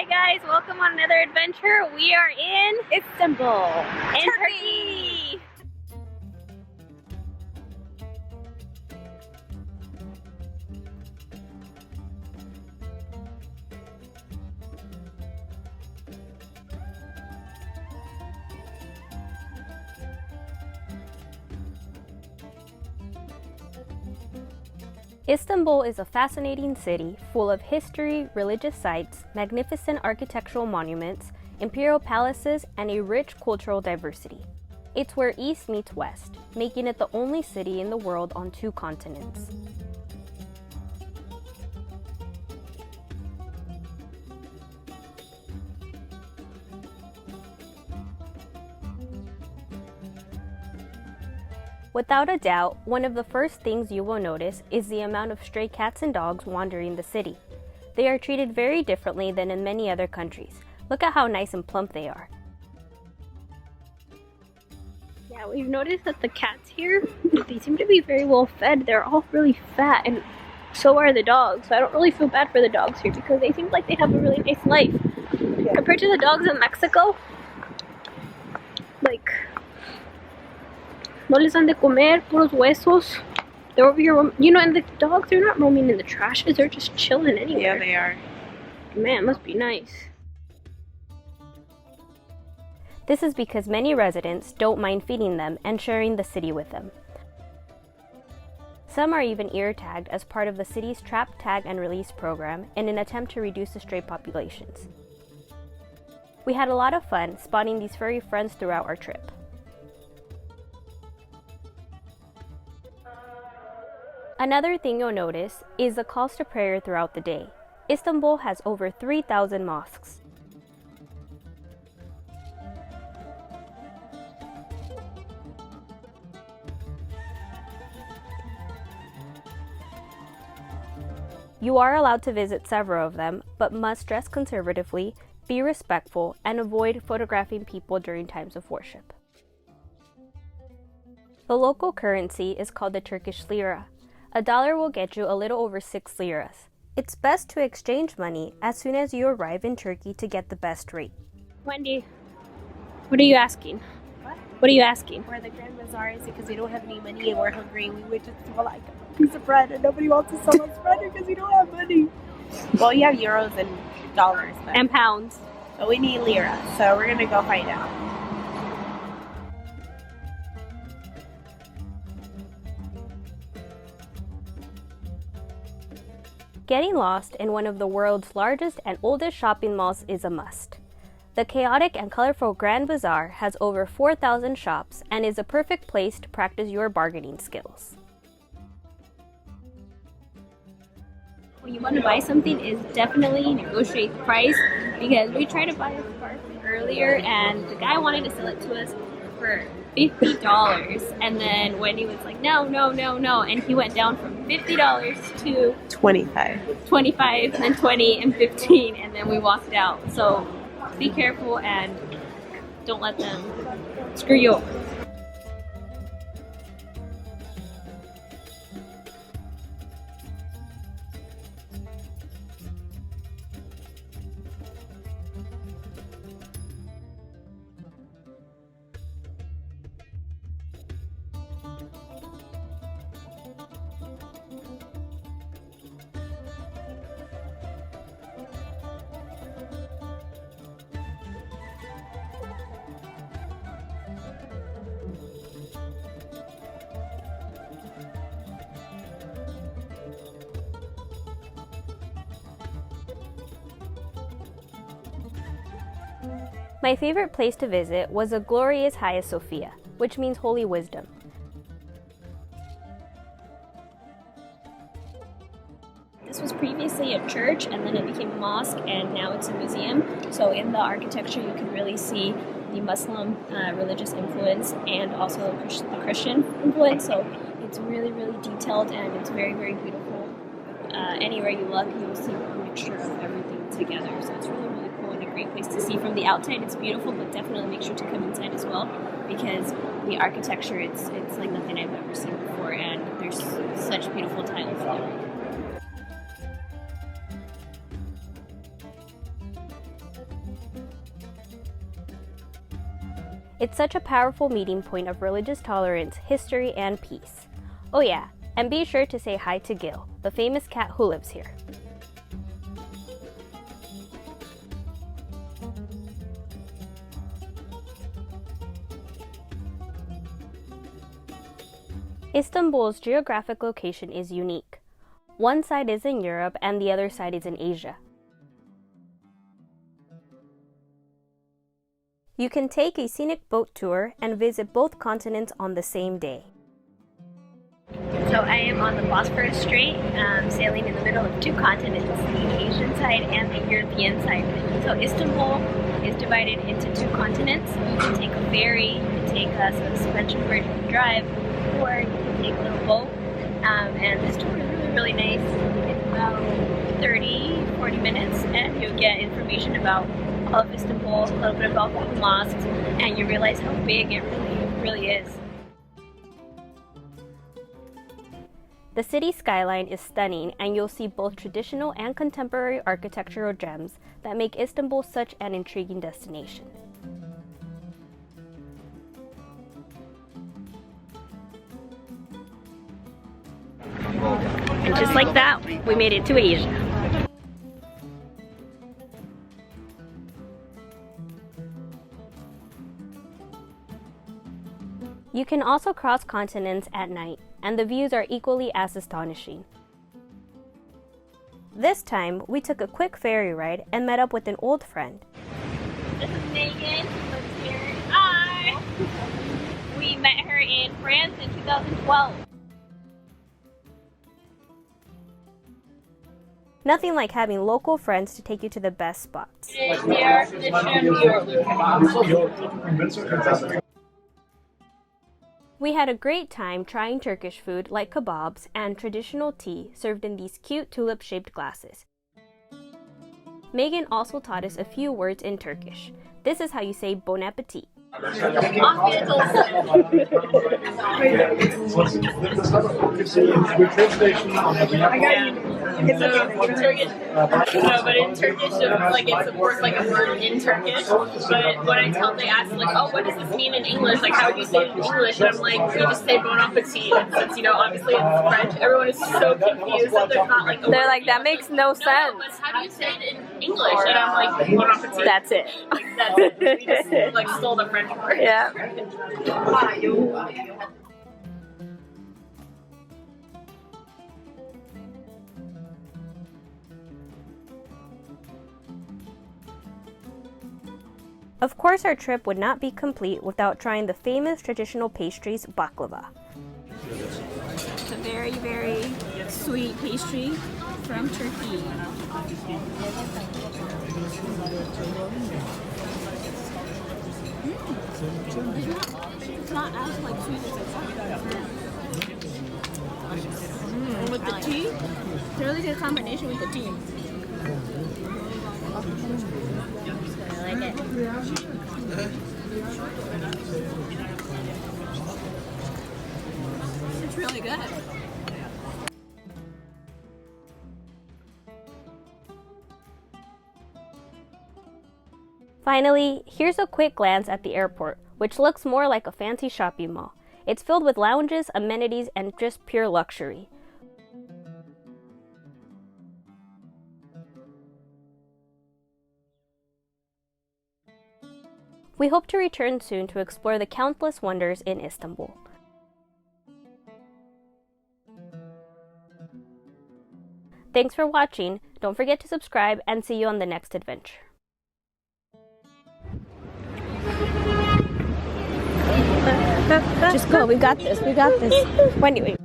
Hi guys, welcome on another adventure. We are in Istanbul, in Turkey. Istanbul is a fascinating city full of history, religious sites, magnificent architectural monuments, imperial palaces, and a rich cultural diversity. It's where East meets West, making it the only city in the world on two continents. Without a doubt, one of the first things you will notice is the amount of stray cats and dogs wandering the city. They are treated very differently than in many other countries. Look at how nice and plump they are. Yeah, we've noticed that the cats here, they seem to be very well fed. They're all really fat, and so are the dogs. So I don't really feel bad for the dogs here because they seem like they have a really nice life. Yeah. Compared to the dogs in Mexico, like, no les dan de comer, puros huesos. They're over here, you know, and the dogs, they're not roaming in the trashes, they're just chilling anywhere. Yeah, they are. Man, it must be nice. This is because many residents don't mind feeding them and sharing the city with them. Some are even ear tagged as part of the city's trap, tag, and release program in an attempt to reduce the stray populations. We had a lot of fun spotting these furry friends throughout our trip. Another thing you'll notice is the calls to prayer throughout the day. Istanbul has over 3,000 mosques. You are allowed to visit several of them, but must dress conservatively, be respectful, and avoid photographing people during times of worship. The local currency is called the Turkish lira. $1 will get you a little over 6 liras. It's best to exchange money as soon as you arrive in Turkey to get the best rate. Wendy, what are you asking? What are you asking? Where the Grand Bazaar is because we don't have any money and we're hungry and we would just for like a piece of bread and nobody wants to sell us bread because we don't have money. Well, you have euros and dollars. And pounds. But we need lira, so we're going to go find out. Getting lost in one of the world's largest and oldest shopping malls is a must. The chaotic and colorful Grand Bazaar has over 4,000 shops and is a perfect place to practice your bargaining skills. When you want to buy something, is definitely negotiate the price, because we tried to buy a scarf earlier and the guy wanted to sell it to us for $50, and then Wendy was like, no, and he went down from $50 to 25, then 20 and 15, and then we walked out. So be careful and don't let them screw you over. My favorite place to visit was the glorious Hagia Sophia, which means holy wisdom. This was previously a church, and then it became a mosque, and now it's a museum. So in the architecture you can really see the Muslim religious influence and also the Christian influence. So it's really, really detailed, and it's very, very beautiful. Anywhere you look, you will see a mixture of everything together. So it's really, really cool and a great place to see. From the outside, it's beautiful, but definitely make sure to come inside as well, because the architecture, it's like nothing I've ever seen before, and there's such beautiful tiles there. It's such a powerful meeting point of religious tolerance, history, and peace. Oh yeah, and be sure to say hi to Gil, the famous cat who lives here. Istanbul's geographic location is unique. One side is in Europe and the other side is in Asia. You can take a scenic boat tour and visit both continents on the same day. So I am on the Bosphorus Strait, sailing in the middle of two continents, the Asian side and the European side. So Istanbul is divided into two continents. You can take a ferry, you can take a suspension bridge and drive, or you can take a little boat. And this tour is really nice. It's about 30-40 minutes, and you'll get information about all of Istanbul, a little bit about the mosques, and you realize how big it really is. The city skyline is stunning, and you'll see both traditional and contemporary architectural gems that make Istanbul such an intriguing destination. And just like that, we made it to Asia. You can also cross continents at night, and the views are equally as astonishing. This time, we took a quick ferry ride and met up with an old friend. This is Megan, who lives here. Hi! We met her in France in 2012. Nothing like having local friends to take you to the best spots. We had a great time trying Turkish food like kebabs and traditional tea served in these cute tulip-shaped glasses. Megan also taught us a few words in Turkish. This is how you say bon appetit. Afiyet olsun. No, but in Turkish, like it's of course like a word in Turkish. But when I tell, they ask like, "Oh, what does this mean in English? Like, how would you say it in English?" And I'm like, "We just say bon appetit." And since obviously it's French, everyone is so confused that there's not like. They're like, that makes no sense. No, but how do you say it in English? And I'm like, bon appetit. That's it. Like, that's it. We just like stole the French word. Yeah. Of course, our trip would not be complete without trying the famous traditional pastries baklava. It's a very, very sweet pastry from Turkey. It's not as like sweet as I thought. With the tea, it's a really good combination with the tea. I like it. It's really good. Finally, here's a quick glance at the airport, which looks more like a fancy shopping mall. It's filled with lounges, amenities, and just pure luxury. We hope to return soon to explore the countless wonders in Istanbul. Thanks for watching. Don't forget to subscribe and see you on the next adventure. Just go. We got this. We got this. Anyway.